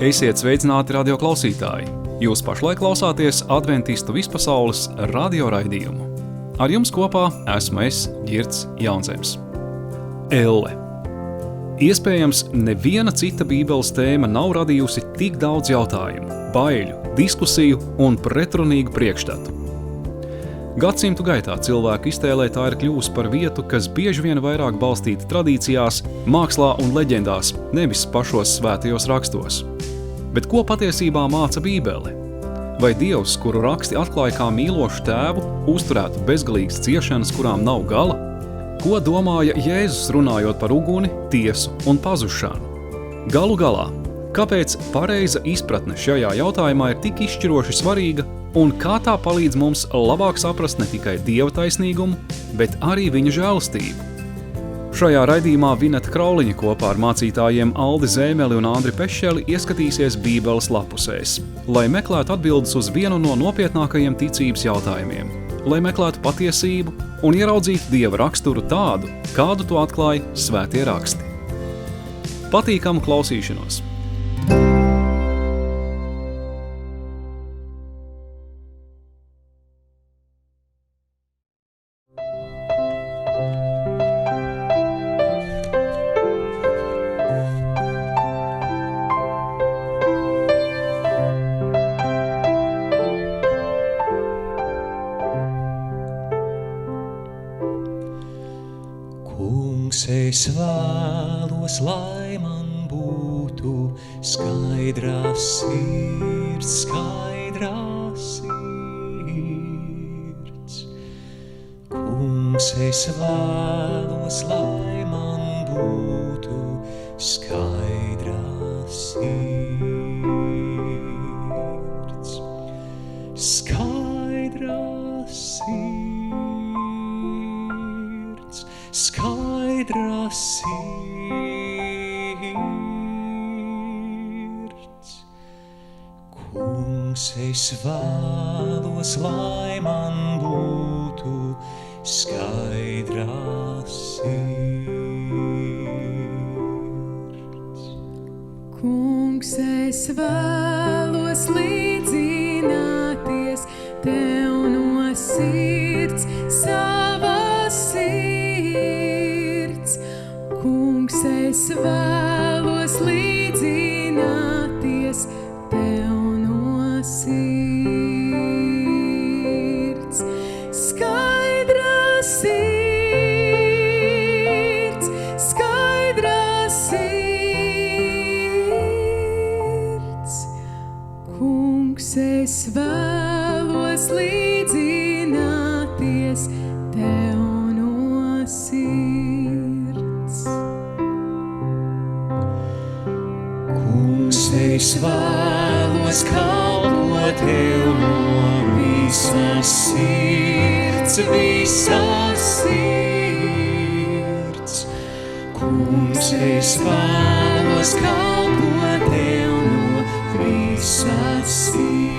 Esiet sveicināti radio klausītāji! Jūs pašlaik klausāties Adventistu vispasaules radio raidījumu. Ar jums kopā esmu es, Girts Jaunzems. Elle. Iespējams, neviena cita Bībeles tēma nav radījusi tik daudz jautājumu, baiļu, diskusiju un pretrunīgu priekšstatu. Gadsimtu gaitā cilvēku iztēlē tā ir kļuvusi par vietu, kas bieži vien vairāk balstīta tradīcijās, mākslā un leģendās, nevis pašos svētajos rakstos. Bet ko patiesībā māca Bībele? Vai Dievs, kuru raksti atklāja kā mīlošu tēvu, uzturētu bezgalīgas ciešanas, kurām nav gala? Ko domāja Jēzus runājot par uguni, tiesu un pazušanu? Galu galā, kāpēc pareiza izpratne šajā jautājumā ir tik izšķiroši svarīga un kā tā palīdz mums labāk saprast ne tikai Dieva taisnīgumu, bet arī viņa žēlastību? Šajā raidījumā Vineta Krauliņa kopā ar mācītājiem Aldi Zēmeli un Andri Pešeli ieskatīsies Bībeles lapusēs, lai meklētu atbildes uz vienu no nopietnākajiem ticības jautājumiem, lai meklētu patiesību un ieraudzītu Dieva raksturu tādu, kādu to atklāja svētie raksti. Patīkamu klausīšanos! Es vēlos, lai man būtu skaidrā sirds, skaidrā sirds. Kungs, es vēlos, lai man būtu skaidrā sirds, skaidrā sirds, skaidrā sirds. Kungs, es vēlos, lai man būtu skaidrā sirds. Kungs, es vēlos līdzināties Tev no sirds, savas sirds. Kungs, es vēlos līdzināties Tev no sirds. Skaidrā sirds, skaidrā sirds. Kungs, es vēlos līdzināties Tev no sirds. Es vēlos kalpot Tev no visas sirds, visas sirds. Kungs, es vēlos kalpot Tev no visas sirds,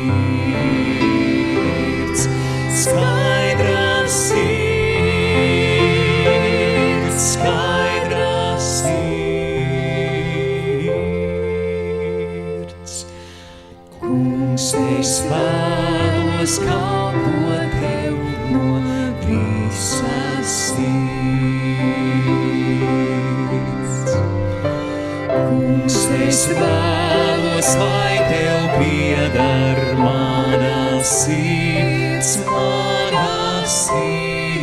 skaidrā sirds, skaidrā sirds. Kungs, es vēlos kalpot Tev no visas sirds. Kungs, es vēlos, lai Tev pieder mana sirds, mana sirds.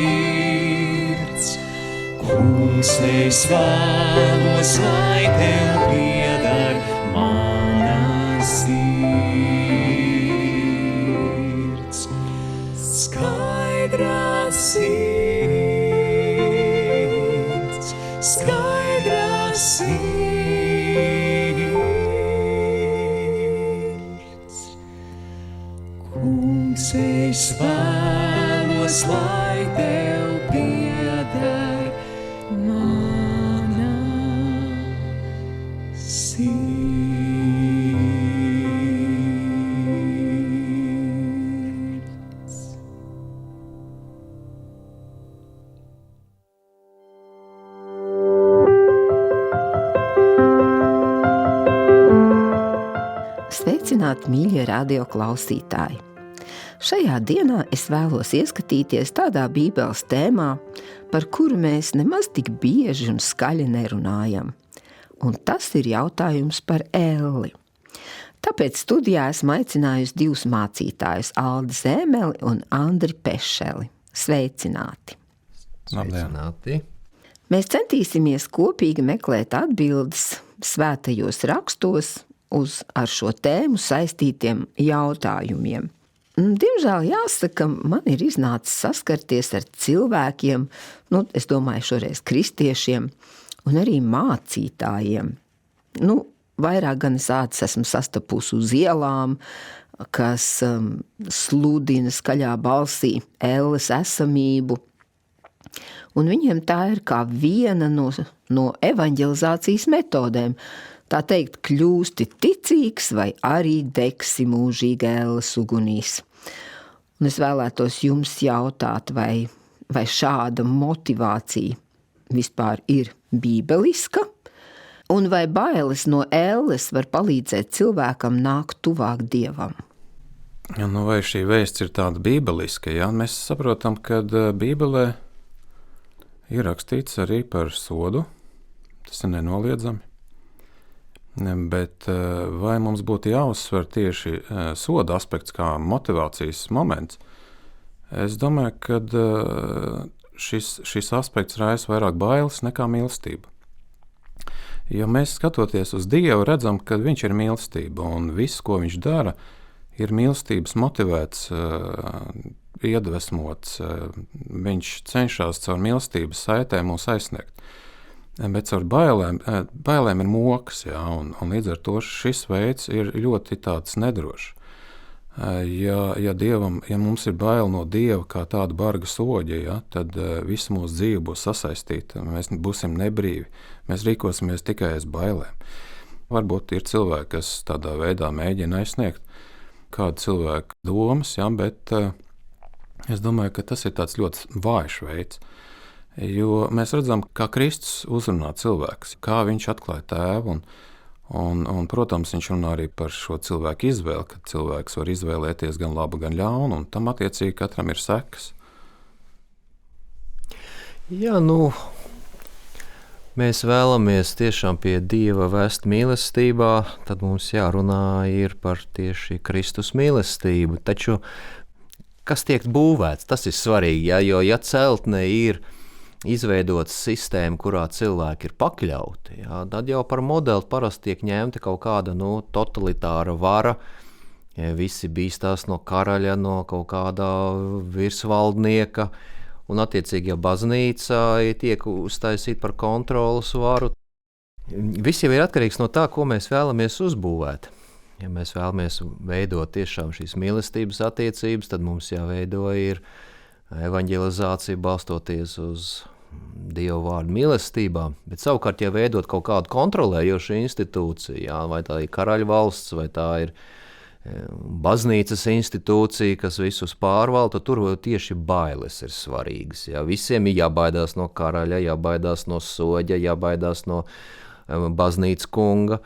Kungs, es vēlos, lai Tev pieder mana sirds, skaidrā sirds, skaidrā sirds. Kungs, es vēlos, lai Tev pieder mana sirds. Sveicināti, mīļie radio klausītāji! Šajā dienā es vēlos ieskatīties tādā Bībeles tēmā, par kuru mēs nemaz tik bieži un skaļi nerunājam. Un tas ir jautājums par Elli. Tāpēc studijā esmu aicinājusi divus mācītājus, Aldi Zēmeli un Andri Pešeli. Sveicināti! Sveicināti! Mēs centīsimies kopīgi meklēt atbildes svētajos rakstos uz ar šo tēmu saistītiem jautājumiem. Diemžēl jāsaka, man ir iznācis saskarties ar cilvēkiem, es domāju šoreiz kristiešiem un arī mācītājiem. Vairāk gan es esmu sastapusi uz ielām, kas sludina skaļā balsī Elles esamību. Un viņiem tā ir kā viena no evaņģelizācijas metodēm. Tā teikt, kļūsti ticīgs vai arī degsi mūžīgi Elles ugunīs. Un es vēlētos jums jautāt, vai šāda motivācija vispār ir bībeliska? Un vai bailes no Elles var palīdzēt cilvēkam nākt tuvāk Dievam? Vai šī vēsts ir tāda bībeliska? Mēs saprotam, ka Bībelē ir rakstīts arī par sodu, tas ir nenoliedzami, bet vai mums būtu jāuzsver tieši soda aspekts kā motivācijas moments? Es domāju, ka šis aspekts raisa vairāk bailes nekā mīlestība. Jo mēs skatoties uz Dievu redzam, ka viņš ir mīlestība un viss, ko viņš dara, ir mīlestības motivēts, iedvesmots, viņš cenšas caur mīlestības saitēm mūs aizsniegt. Bet caur bailēm ir mokas, un līdz ar to šis veids ir ļoti tāds nedrošs. Ja mums ir bail no Dieva kā tāda barga soģa, tad visa mūsu dzīve būs sasaistīta, mēs būsim nebrīvi, mēs rīkosimies tikai aiz bailēm. Varbūt ir cilvēki, kas tādā veidā mēģina aizsniegt kādu cilvēku domas, bet es domāju, ka tas ir tāds ļoti vājš veids, jo mēs redzam, kā Kristus uzrunā cilvēks, kā viņš atklāja tēvu, un protams, viņš runā arī par šo cilvēku izvēli, ka cilvēks var izvēlēties gan labu, gan ļaunu, un tam attiecīgi katram ir sekas. Mēs vēlamies tiešām pie Dieva vest mīlestībā, tad mums jārunā ir par tieši Kristus mīlestību, taču kas tiek būvēts, tas ir svarīgi, jo ja celtne ir izveidots sistēma, kurā cilvēki ir pakļauti, tad jau par modeli parasti tiek ņemta kaut kāda totalitāra vara, visi bīstās no karaļa, no kaut kāda virsvaldnieka, un attiecīgi, ja baznīca tiek uztaisīta par kontrolas varu, viss jau ir atkarīgs no tā, ko mēs vēlamies uzbūvēt. Ja mēs vēlamies veidot tiešām šīs mīlestības attiecības, tad mums jāveido ir evaņģelizācija balstoties uz Dieva vārdu mīlestībā, bet savukārt, ja veidot kaut kādu kontrolējošu institūciju, vai tā ir karaļvalsts, vai tā ir baznīcas institūcija, kas visus pārvalda, tad tur tieši bailes ir svarīgas. Visiem ir jābaidās no karaļa, jābaidās no soģa, jābaidās no baznīcas kunga.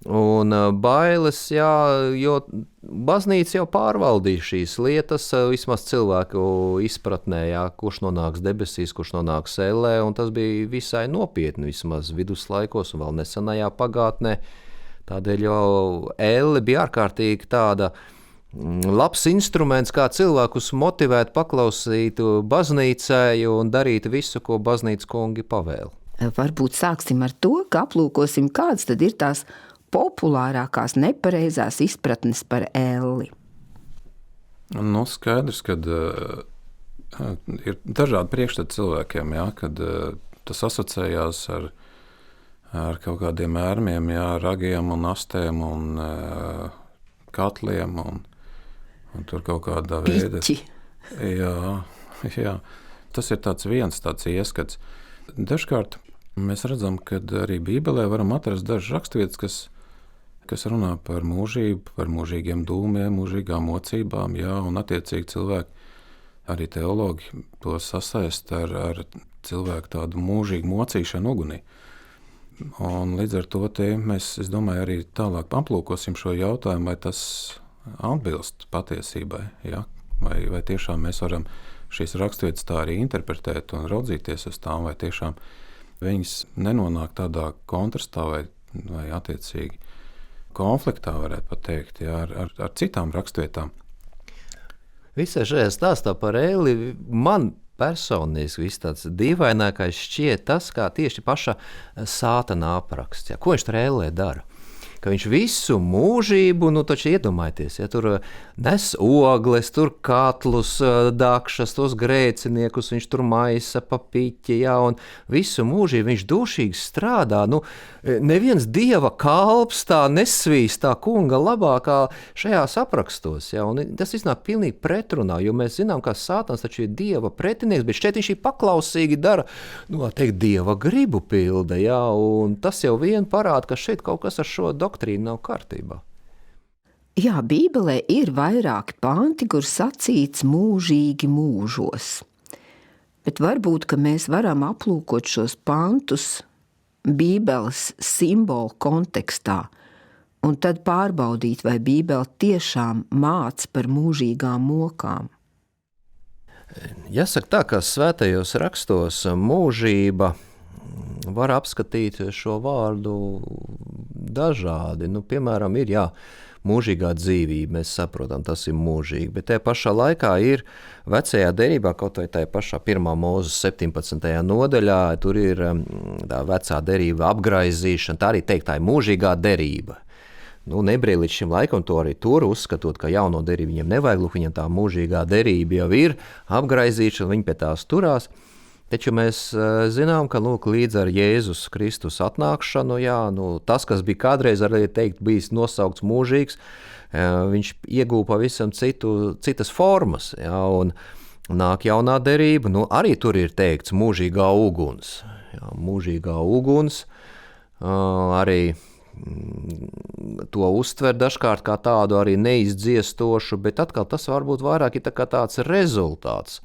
Un bailes, jo baznīca jau pārvaldīja šīs lietas, vismaz cilvēku izpratnē, kurš nonāks debesīs, kurš nonāks ellē, un tas bija visai nopietni, vismaz viduslaikos un vēl nesenajā pagātnē. Tādēļ jau elle bija ārkārtīgi tāda labs instruments, kā cilvēkus motivēt paklausīt baznīcai un darīt visu, ko baznīcas kungi pavēl. Varbūt sāksim ar to, ka aplūkosim, kādas tad ir tās populārākās nepareizās izpratnes par Elli. Skaidrs, ka ir dažādi priekšstati cilvēkiem, kad tas asociējās ar kaut kādiem ērmiem, ragiem un astēm un katliem un tur kaut kādā veida. Piķi. Jā. Tas ir viens tāds ieskats. Dažkārt mēs redzam, ka arī Bībelē varam atrast dažas raksturvietas, kas runā par mūžību, par mūžīgiem dūmiem, mūžīgām mocībām, un attiecīgi cilvēki, arī teologi to sasaist ar cilvēku tādu mūžīgu mocīšanu ugunī. Un līdz ar to mēs, es domāju, arī tālāk aplūkosim šo jautājumu, vai tas atbilst patiesībai, ja? Vai tiešām mēs varam šīs raksturvietas tā arī interpretēt un raudzīties uz tām, vai tiešām viņas nenonāk tādā kontrastā vai attiecīgi konfliktā, varētu pat teikt, ja, ar citām raksturvietām. Visā šajā stāstā par Eli man personiski viss tāds dīvainākais šķiet tas, kā tieši paša Sātana apraksts. Ja. Ko viņš tur Ellē dara? Ka viņš visu mūžību, taču iedomājieties, ja tur nes ogles, tur katlus, dakšas, tos grēciniekus, viņš tur maisa pa piķi, ja, un visu mūžību viņš dušīgi strādā. Neviens dieva kalps tā nesvīst tā kunga labākā šajās aprakstos, ja, un tas iznāk pilnīgi pretrunā, jo mēs zinām, ka Sātans taču ir dieva pretinieks, bet šeit viņš ir paklausīgi dara, teikt, dieva gribu pilda, ja, un tas jau vien parāda, ka šeit kaut kas ar šo doktrīna nav kārtībā. Jā, Bībelē ir vairāki panti, kur sacīts mūžīgi mūžos. Bet varbūt, ka mēs varam aplūkot šos pantus Bībeles simbolu kontekstā un tad pārbaudīt, vai Bībele tiešām māca par mūžīgām mokām. Jāsaka tā, ka svētajos rakstos mūžība var apskatīt šo vārdu dažādi. Piemēram, ir mūžīgā dzīvība, mēs saprotam, tas ir mūžīgi, bet tajā pašā laikā ir vecajā derībā, kaut vai tajā pašā 1. Mūzes 17. nodaļā, tur ir tā vecā derība apgraizīšana, tā arī teikt, tā ir mūžīgā derība. Nebreji līdz šim laikam to arī tur uzskatot, ka jauno derību viņiem nevajag, viņam tā mūžīgā derība jau ir apgraizīšana, viņi pie tās turās. Taču mēs zinām, ka līdz ar Jēzus Kristus atnākšanu, tas, kas bija kādreiz arī teikt, bijis nosaukts mūžīgs, viņš iegūpa pavisam citas formas, un nāk jaunā derība, arī tur ir teikts mūžīgā uguns. Mūžīgā uguns arī to uztver dažkārt kā tādu arī neizdziestošu, bet atkal tas varbūt vairāk ir tāds rezultāts,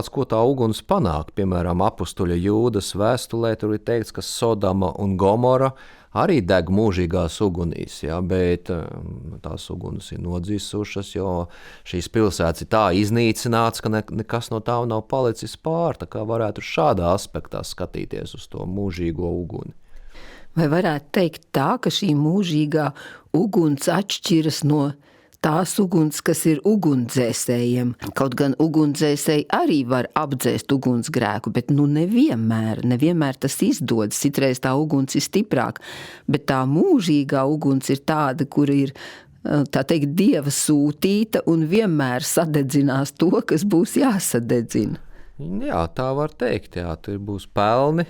ko tā uguns panāk. Piemēram, apustuļa Jūdas vēstulē tur ir teikts, ka Sodoma un Gomora arī deg mūžīgās ugunīs, bet tās uguns ir nodzīsušas, jo šīs pilsētas ir tā iznīcināts, ka nekas no tām nav palicis pār, tā kā varētu šādā aspektā skatīties uz to mūžīgo uguni. Vai varētu teikt tā, ka šī mūžīgā uguns atšķiras no tās uguns, kas ir ugunsdzēsējiem? Kaut gan ugunsdzēsēji arī var apdzēst ugunsgrēku, bet nevienmēr tas izdodas. Citreiz tā uguns ir stiprāka, bet tā mūžīgā uguns ir tāda, kur ir, tā teikt, Dieva sūtīta un vienmēr sadedzinās to, kas būs jāsadedzina. Jā, tā var teikt, tur būs pelni.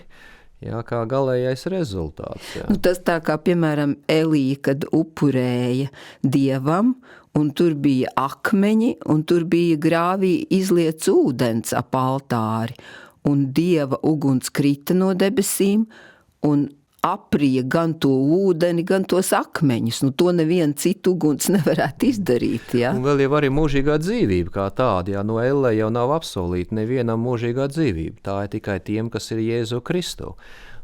Kā galējais rezultāts. Tas tā kā, piemēram, Elija, kad upurēja Dievam, un tur bija akmeņi, un tur bija grāvī izliets ūdens ap altāri, un Dieva uguns krita no debesīm, un aprija gan to ūdeni, gan tos akmeņus. To neviena citu uguns nevarētu izdarīt. Un vēl jau arī mūžīgā dzīvība kā tāda. Ellē jau nav apsolīta nevienam mūžīgā dzīvība. Tā ir tikai tiem, kas ir Jēzu Kristu.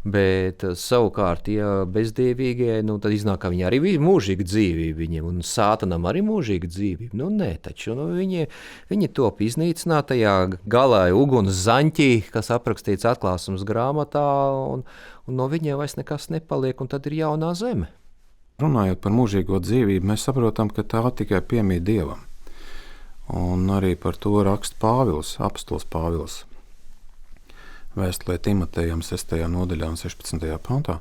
Bet savukārt, bezdievīgie, tad iznāk, ka viņi arī bija mūžīga dzīvība viņiem, un Sātanam arī mūžīga dzīvība. Nē, taču viņi top iznīcinātajā galā uguns zaņķī, kas aprakstīts atklāsums grāmatā, un no viņiem vairs nekas nepaliek, un tad ir jaunā zeme. Runājot par mūžīgo dzīvību, mēs saprotam, ka tā tikai piemīt Dievam. Un arī par to raksta Pāvils, apostols Pāvils. Vēstulē Timotejam 6. nodaļā un 16. pantā.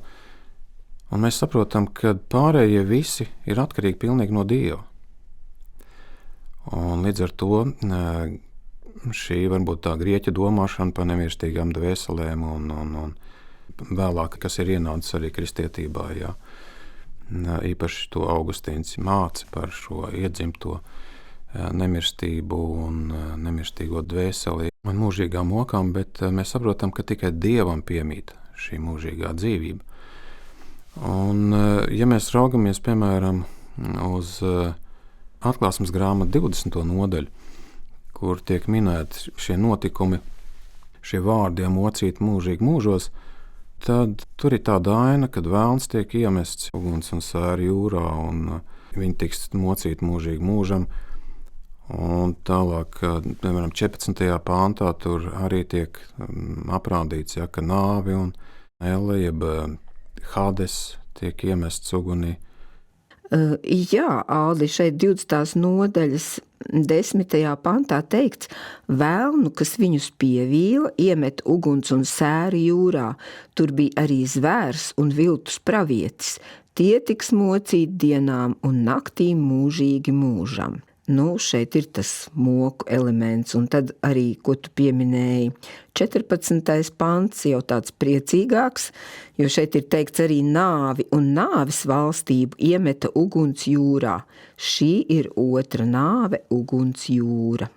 Un mēs saprotam, ka pārējie visi ir atkarīgi pilnīgi no Dieva. Un līdz ar to šī varbūt tā grieķu domāšana par nemirstīgām dvēselēm un vēlāk, kas ir ienācis arī kristietībā, īpaši to Augustīns māca par šo iedzimto nemirstību un nemirstīgo dvēseli un mūžīgām mokām, bet mēs saprotam, ka tikai Dievam piemīt šī mūžīgā dzīvība. Un, ja mēs raugamies, piemēram, uz atklāsmes grāmatu 20. nodaļu, kur tiek minēti šie notikumi, šie vārdi mocīti mūžīgi mūžos, tad tur ir tāda aina, kad vēlns tiek iemests uguns un sēra jūrā, un viņi tiks mocīti mūžīgi mūžam. Un tālāk, piemēram, 14. pāntā tur arī tiek aprādīts, ka nāvi un elle, jeb Hades, tiek iemests ugunī. Jā, Aldi, šeit 20. nodaļas 10. pantā teikts, vēlnu, kas viņus pievīla, iemet uguns un sēri jūrā. Tur bija arī zvērs un viltus pravietis. Tie tiks mocīti dienām un naktīm mūžīgi mūžam. Nu, šeit ir tas moku elements, un tad arī, ko tu pieminēji, 14. pants jau tāds priecīgāks, jo šeit ir teikts arī nāvi un nāves valstību iemeta uguns jūrā. Šī ir otra nāve, uguns jūra.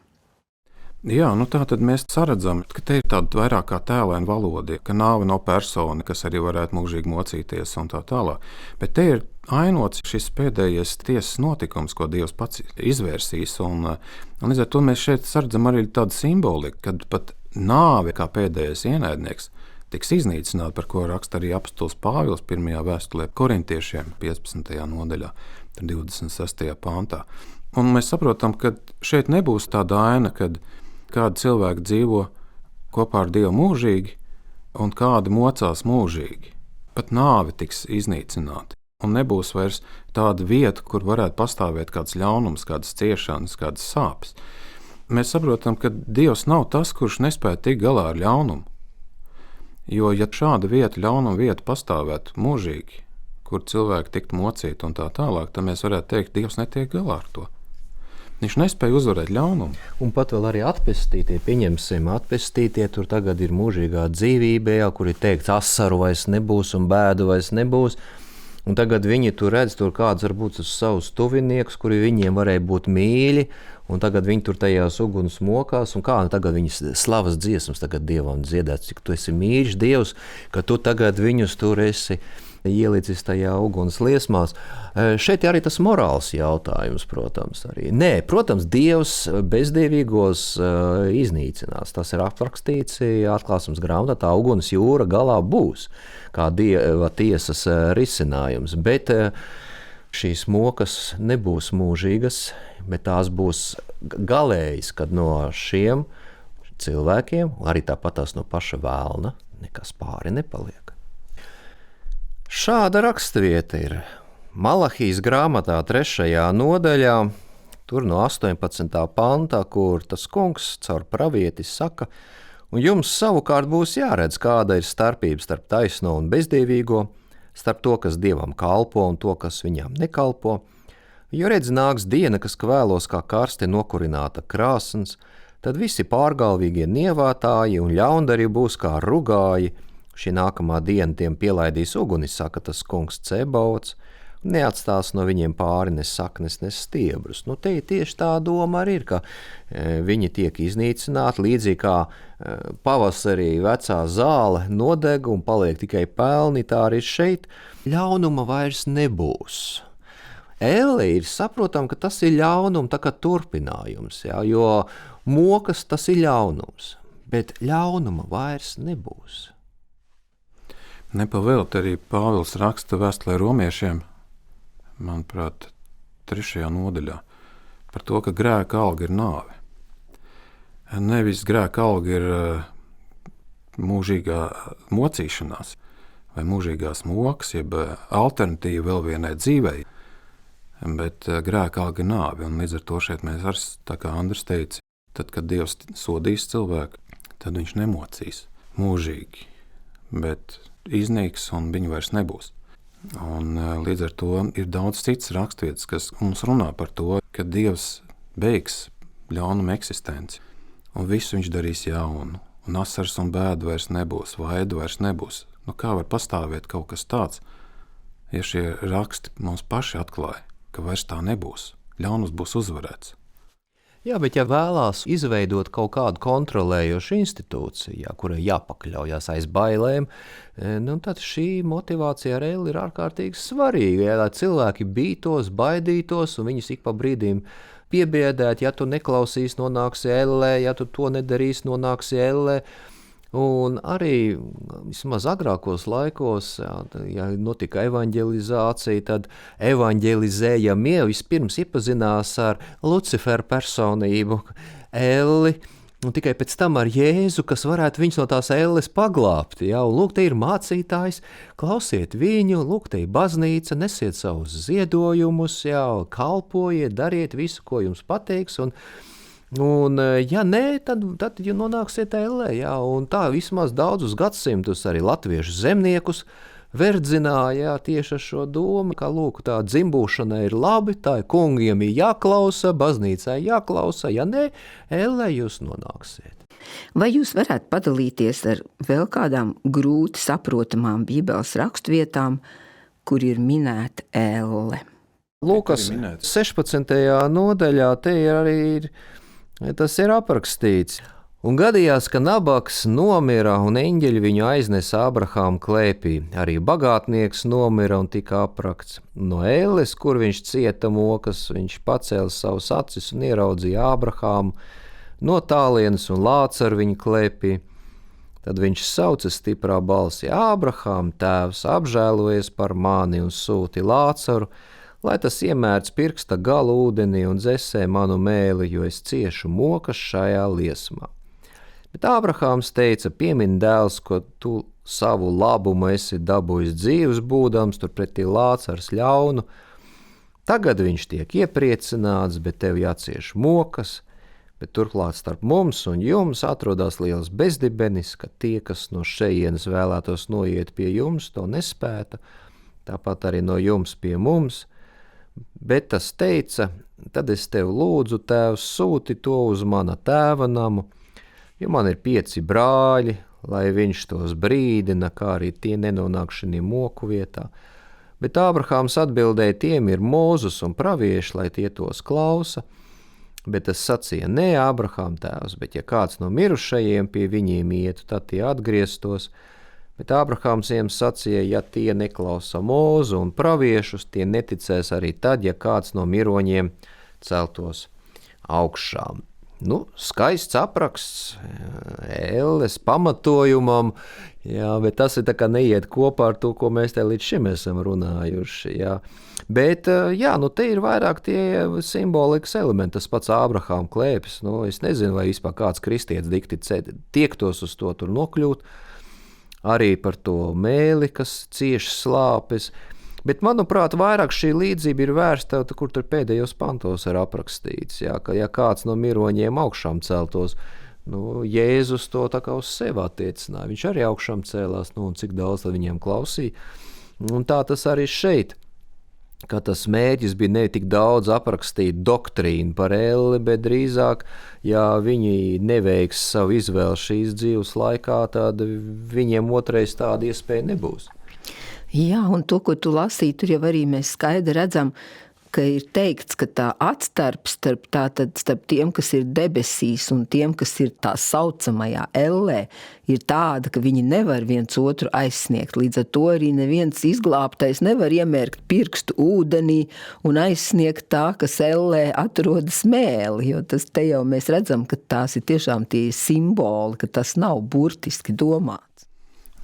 Jā, tā tad mēs saredzam, ka te ir tāda vairāk kā tēlēna valoda, ka nāve nav persona, kas arī varētu mūžīgi mocīties un tā tālāk. Bet te ir ainots šis pēdējais tiesas notikums, ko Dievs pats izvērsīs, un līdz ar to mēs šeit saredzam arī tādu simboliku, kad pat nāve kā pēdējais ienaidnieks tiks iznīcināta, par ko raksta arī apostols Pāvils 1. vēstulē korintiešiem 15. nodaļā, 26. pāntā. Un mēs saprotam, ka šeit nebūs tāda aina, kad kādi cilvēki dzīvo kopā ar Dievu mūžīgi, un kādi mocās mūžīgi. Pat nāve tiks iznīcināta. Un nebūs vairs tāda vieta, kur varētu pastāvēt kāds ļaunums, kādas ciešanas, kādas sāpes. Mēs saprotam, ka Dievs nav tas, kurš nespēja tikt galā ar ļaunumu. Jo, ja šāda vieta, ļaunuma vieta pastāvētu mūžīgi, kur cilvēki tiktu mocīti un tā tālāk, tad mēs varētu teikt, Dievs netiek galā ar to. Viņš nespēja uzvarēt ļaunumu. Un pat vēl arī atpestītie, pieņemsim, atpestītie tur tagad ir mūžīgā dzīvība, kur ir teikts, asaru vairs nebūs un bēdu vairs nebūs. Un tagad viņi tur redz, tur kāds varbūt uz savus tuviniekus, kuri viņiem varēja būt mīļi, un tagad viņi tur tajās uguns mokās, un kā tagad viņas slavas dziesmas tagad Dievam dziedāts, cik tu esi mīļš Dievs, ka tu tagad viņus tur esi ielicis tajā uguns liesmās. Šeit arī tas morāls jautājums, protams, arī. Nē, protams, Dievs bezdievīgos iznīcinās. Tas ir aprakstīts atklāsmes grāmatā, tā uguns jūra galā būs, kā Dieva tiesas risinājums. Bet šīs mokas nebūs mūžīgas, bet tās būs galējas, kad no šiem cilvēkiem, arī tāpatās no paša vēlna, nekas pāri nepaliek. Šāda rakstvieta ir Malahijas grāmatā 3. nodaļā, tur no 18. pantā, kur tas kungs caur pravieti saka, un jums savukārt būs jāredz, kāda ir starpība starp taisno un bezdievīgo, starp to, kas Dievam kalpo un to, kas viņam nekalpo, jo redz nāks diena, kas kvēlos kā karsti nokurināta krāsns, tad visi pārgalvīgie nievātāji un ļaundari būs kā rugāji. Šī nākamā diena tiem pielaidīs uguni, saka tas kungs Cebauts, neatstās no viņiem pāri ne saknes, ne stiebrus. Te tieši tā doma arī ir, ka viņi tiek iznīcināti, līdzīgi kā pavasarī vecā zāle nodeg un paliek tikai pelni, tā arī šeit ļaunuma vairs nebūs. Elle ir saprotam, ka tas ir ļaunuma tā kā turpinājums, jo mokas tas ir ļaunums, bet ļaunuma vairs nebūs. Nepavēlt arī Pāvils raksta vēstulē romiešiem, manuprāt, 3. nodaļā, par to, ka grēka alga ir nāve. Nevis grēka alga ir mūžīgā mocīšanās vai mūžīgās mokas, jeb alternatīva vēl vienai dzīvei, bet grēka alga ir nāve, un līdz ar to šeit mēs arī, tā kā Andris teica, tad, kad Dievs sodīs cilvēku, tad viņš nemocīs mūžīgi, bet iznīks un viņu vairs nebūs. Un līdz ar to ir daudz citas rakstvietas, kas mums runā par to, ka Dievs beigs ļaunumu eksistenci, un visu viņš darīs jaunu, un asaras un bēdu vairs nebūs, vaidu vairs nebūs. Kā var pastāvēt kaut kas tāds, ja šie raksti mums paši atklāja, ka vairs tā nebūs, ļaunums būs uzvarēts. Jā, bet ja vēlās izveidot kaut kādu kontrolējošu institūciju, kurai jāpakļaujas aiz bailēm, tad šī motivācija ar Elle ir ārkārtīgi svarīga. Lai cilvēki bītos, baidītos un viņus ik pa brīdīm piebiedēt, ja tu neklausīs, nonāksi Elle, ja tu to nedarīs, nonāksi Elle. Un arī vismaz agrākos laikos, ja notika evanģelizācija, tad evanģelizējamie vispirms iepazinās ar Luciferu personību, Elli, un tikai pēc tam ar Jēzu, kas varētu viņus no tās elles paglābt. Ja? Un lūk, te ir mācītājs, klausiet viņu, lūk, te ir baznīca, nesiet savus ziedojumus, ja? Kalpojiet, dariet visu, ko jums pateiks, un ja nē, tad jūs nonāksiet ellē. Ja? Un tā vismaz daudzus gadsimtus arī latviešu zemniekus verdzināja tieši ar šo domu, ka lūk, tā dzimbūšana ir labi, tā ir kungiem ir jāklausa, baznīcai jāklausa, ja nē, ellē jūs nonāksiet. Vai jūs varētu padalīties ar vēl kādām grūti saprotamām Bībeles rakstvietām, kur ir minēta elle? Lūkas 16. nodaļā te ir arī tas ir aprakstīts. Un gadījās, ka nabaks nomira un eņģeļi viņu aiznesa Abrahāma klēpī. Arī bagātnieks nomira un tika aprakts. No elles, kur viņš cieta mokas, viņš pacēla savus acis un ieraudzīja Abrahāmu no tālienes un Lācaru viņa klēpī. Tad viņš sauca stiprā balsī: Ābrahām, tēvs, apžēlojies par mani un sūti Lācaru, lai tas iemērts pirksta galu ūdenī un dzesē manu mēli, jo es ciešu mokas šajā liesmā. Bet Ābrahāms teica: piemini dēls, ko tu savu labumu esi dabūjis dzīvs būdams, turpretī Lācars ļaunu. Tagad viņš tiek iepriecināts, bet tev jācieš mokas, bet turklāt starp mums un jums atrodas liels bezdibenis, ka tie, kas no šejienes vēlētos noiet pie jums, to nespēta, tāpat arī no jums pie mums. Bet tas teica: tad es tev lūdzu, tēvs, sūti to uz mana tēva namu, jo man ir 5 brāļi, lai viņš tos brīdina, kā arī tie nenonāk šajā moku vietā. Bet Ābrahāms atbildēja: tiem ir Mūzes un pravieši, lai tie tos klausa. Bet tas sacīja: nē, Ābrahām tēvs, bet ja kāds no mirušajiem pie viņiem ietu, tad tie atgrieztos. Bet Ābrahāms jiem sacīja: ja tie neklausa Mūzu un praviešus, tie neticēs arī tad, ja kāds no miroņiem celtos augšā. Nu, skaists apraksts elles pamatojumam, jā, bet tas ir tā kā neiet kopā ar to, ko mēs te līdz šim esam runājuši. Jā. Bet jā, nu te ir vairāk tie simbolikas elementi, tas pats Ābrahāma klēpis. Nu, es nezinu, vai vispār kāds kristietis dikti tiektos uz to tur nokļūt. Arī par to mēli, kas cieši slāpes. Bet, manuprāt, vairāk šī līdzība ir vērsta, kur tur pēdējos pantos ir aprakstīts. Jā, ka ja kāds no miroņiem augšām celtos, nu, Jēzus to tā kā uz sevi attiecināja. Viņš arī augšām cēlās, nu, un cik daudz viņiem klausīja. Un tā tas arī šeit, ka tas mērķis bija ne tik daudz aprakstīt doktrīnu par elli, bet drīzāk, ja viņi neveiks savu izvēli šīs dzīves laikā, tad viņiem otrais tāda iespēja nebūs. Jā, un to, ko tu lasīji, tur jau arī mēs skaidri redzam, ka ir teikts, ka tā atstarp starp tiem, kas ir debesīs un tiem, kas ir tā saucamajā ellē, ir tāda, ka viņi nevar viens otru aizsniegt. Līdz ar to arī neviens izglābtais nevar iemērkt pirkstu ūdenī un aizsniegt tā, kas ellē atrodas mēli, jo tas te jau mēs redzam, ka tās ir tiešām tie simboli, ka tas nav burtiski domāts.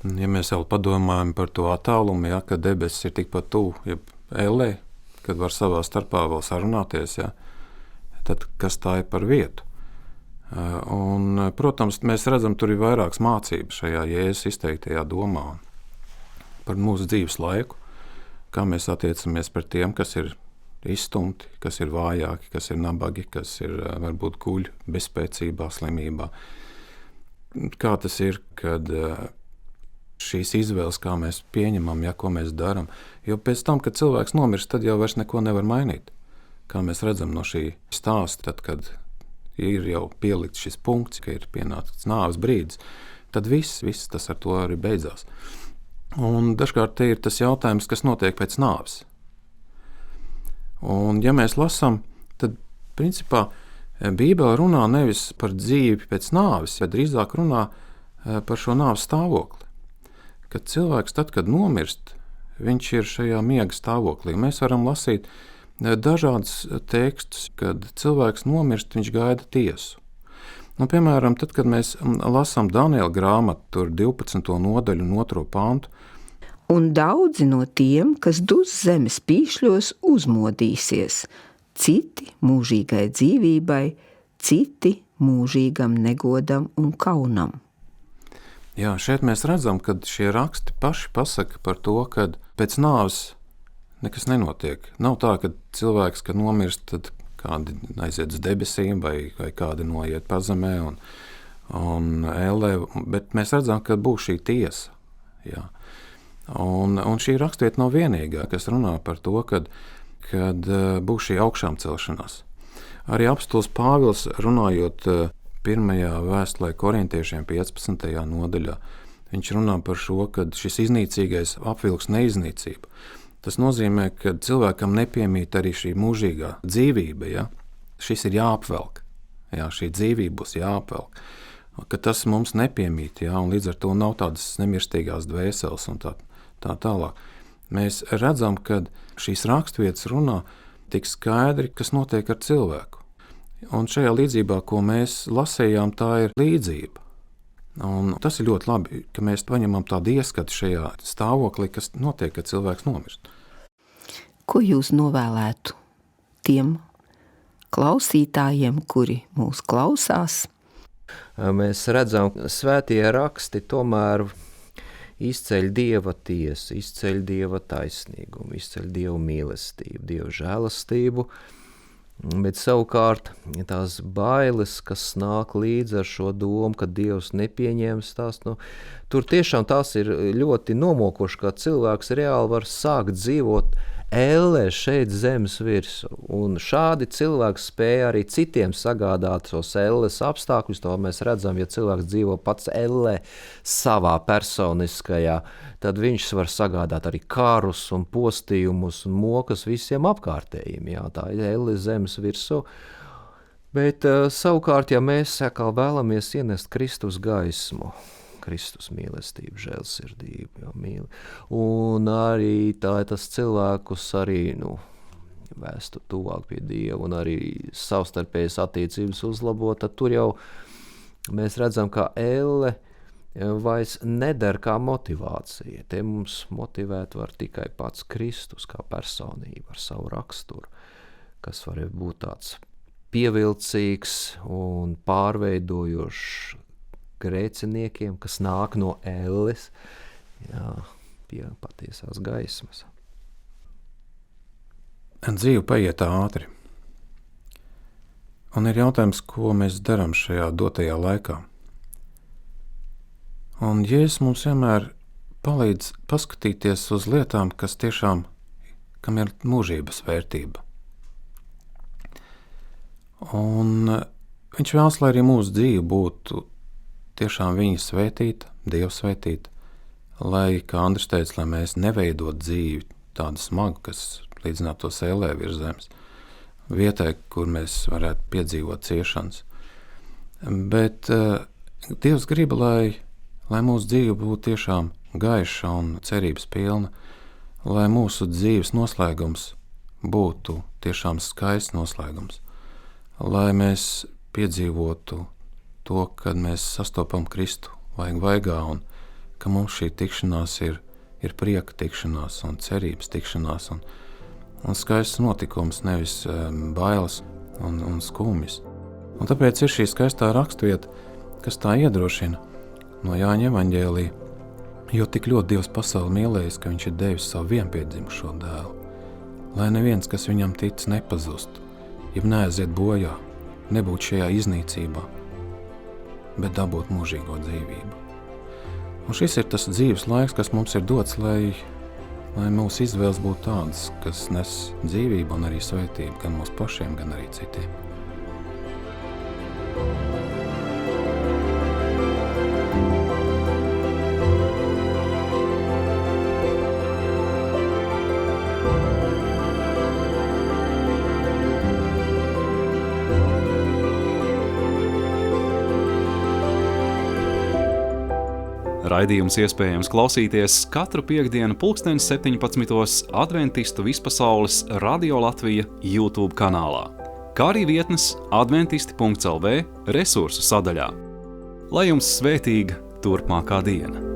Ja mēs vēl padomājam par to attālumu, ja, ka debesis ir tikpat tuvu, ja ellē, kad var savā starpā vēl sarunāties, ja, tad kas tā ir par vietu? Un, protams, mēs redzam, tur ir vairākas mācības šajā Jēzus izteiktajā domā par mūsu dzīves laiku, kā mēs attiecamies par tiem, kas ir izstumti, kas ir vājāki, kas ir nabagi, kas ir varbūt guļ bezspēcībā, slimībā. Kā tas ir, kad šīs izvēles, kā mēs pieņemam, ja, ko mēs darām. Jo pēc tam, kad cilvēks nomirst, tad jau vairs neko nevar mainīt. Kā mēs redzam no šī stāsta, tad, kad ir jau pielikts šis punkts, ka ir pienācis nāves brīdis, tad viss tas ar to arī beidzās. Un dažkārt te ir tas jautājums, kas notiek pēc nāves. Un ja mēs lasām, tad principā Bībele runā nevis par dzīvi pēc nāves, bet drīzāk runā par šo nāves stāvokli. Kad cilvēks tad, kad nomirst, viņš ir šajā miega stāvoklī. Mēs varam lasīt dažādas tekstus, kad cilvēks nomirst, viņš gaida tiesu. Piemēram, tad, kad mēs lasām Daniela grāmatu, tur 12. nodaļu un 2. pantu, Un daudzi no tiem, kas dus zemes pīšļos, uzmodīsies, citi mūžīgai dzīvībai, citi mūžīgam negodam un kaunam. jā, šeit mēs redzam, ka šie raksti paši pasaka par to, ka pēc nāves nekas nenotiek. Nav tā, ka cilvēks, kad nomirst, tad kādi aiziet uz debesīm vai kādi noiet pa zemē un ellē, bet mēs redzam, ka būs šī tiesa. Jā. Un šī rakstvieta nav vienīgā, kas runā par to, kad būs šī augšām celšanās. Arī apostols Pāvils, runājot pirmajā vēstulē korintiešiem 15. nodaļā, viņš runā par šo, ka šis iznīcīgais apvilks neiznīcību. Tas nozīmē, ka cilvēkam nepiemīt arī šī mūžīgā dzīvība. Ja? Šis ir jāapvelk, ja? Šī dzīvība būs jāapvelk. Ka tas mums nepiemīt, ja? Un līdz ar to nav tādas nemirstīgās dvēseles un tā tālāk. Mēs redzam, ka šīs rakstvietas runā tik skaidri, kas notiek ar cilvēku. Un šajā līdzībā, ko mēs lasījām, tā ir līdzība. Un tas ir ļoti labi, ka mēs paņemam tādu ieskatu šajā stāvoklī, kas notiek, kad cilvēks nomirst. Ko jūs novēlētu tiem klausītājiem, kuri mūs klausās? Mēs redzam, ka svētie raksti tomēr izceļ Dieva tiesu, izceļ Dieva taisnīgumu, izceļ Dieva mīlestību, Dieva žēlastību, bet savukārt tās bailes, kas nāk līdz ar šo domu, ka Dievs nepieņems tās, tur tiešām tās ir ļoti nomokoši, kā cilvēks reāli var sākt dzīvot ellē šeit zemes virsū, un šādi cilvēks spēja arī citiem sagādāt tos elles apstākļus. To mēs redzam, ja cilvēks dzīvo pats ellē savā personiskajā, tad viņš var sagādāt arī karus un postījumus un mokas visiem apkārtējiem. Jā, tā ir elle zemes virsū. Bet savukārt, ja mēs vēlamies ienest Kristus gaismu, Kristus mīlestību, žēlsirdību, mīli. Un arī tas cilvēkus arī, vēstu tuvāk pie Dieva un arī savstarpējas attiecības uzlabot, tad tur jau mēs redzam, ka elle vairs neder kā motivācija. Te mums motivēt var tikai pats Kristus kā personība ar savu raksturu, kas var būt tāds pievilcīgs un pārveidojošs grēciniekiem, kas nāk no elles, pie patiesās gaismas. Dzīve paiet ātri. Un ir jautājums, ko mēs darām šajā dotajā laikā. Un Jēzus mums vienmēr palīdz paskatīties uz lietām, kas tiešām, kam ir mūžības vērtība. Un viņš vēlas, lai arī mūsu dzīve būtu tiešām viņa svētīta, Dieva svētīta, lai, kā Andris teica, lai mēs neveidot dzīvi tādu smagu, kas līdzinātos ellē virs zemes, vietai, kur mēs varētu piedzīvot ciešanas. Bet Dievs grib, lai mūsu dzīve būtu tiešām gaiša un cerības pilna, lai mūsu dzīves noslēgums būtu tiešām skaists noslēgums, lai mēs piedzīvotu to, kad mēs sastopam Kristu vaigā un ka mums šī tikšanās ir prieka tikšanās un cerības tikšanās un skaists notikums, nevis bailes un skumjas. Un tāpēc ir šī skaistā rakstvieta, kas tā iedrošina no Jāņa evaņģēlija, jo tik ļoti Dievs pasauli mīlējis, ka viņš ir devis savu vienpiedzimušo dēlu, lai neviens, kas viņam tic, nepazust, ja neaiziet bojā, nebūt šajā iznīcībā, bet dabūt mūžīgo dzīvību. Un šis ir tas dzīves laiks, kas mums ir dots, lai mūsu izvēles būtu tādas, kas nes dzīvību un arī svētību gan mūsu pašiem, gan arī citiem. Raidījums iespējams klausīties katru piektdienu 17. Adventistu vispasaules Radio Latvija YouTube kanālā. kā arī vietnes adventisti.lv resursu sadaļā. Lai jums svētīga turpmākā diena!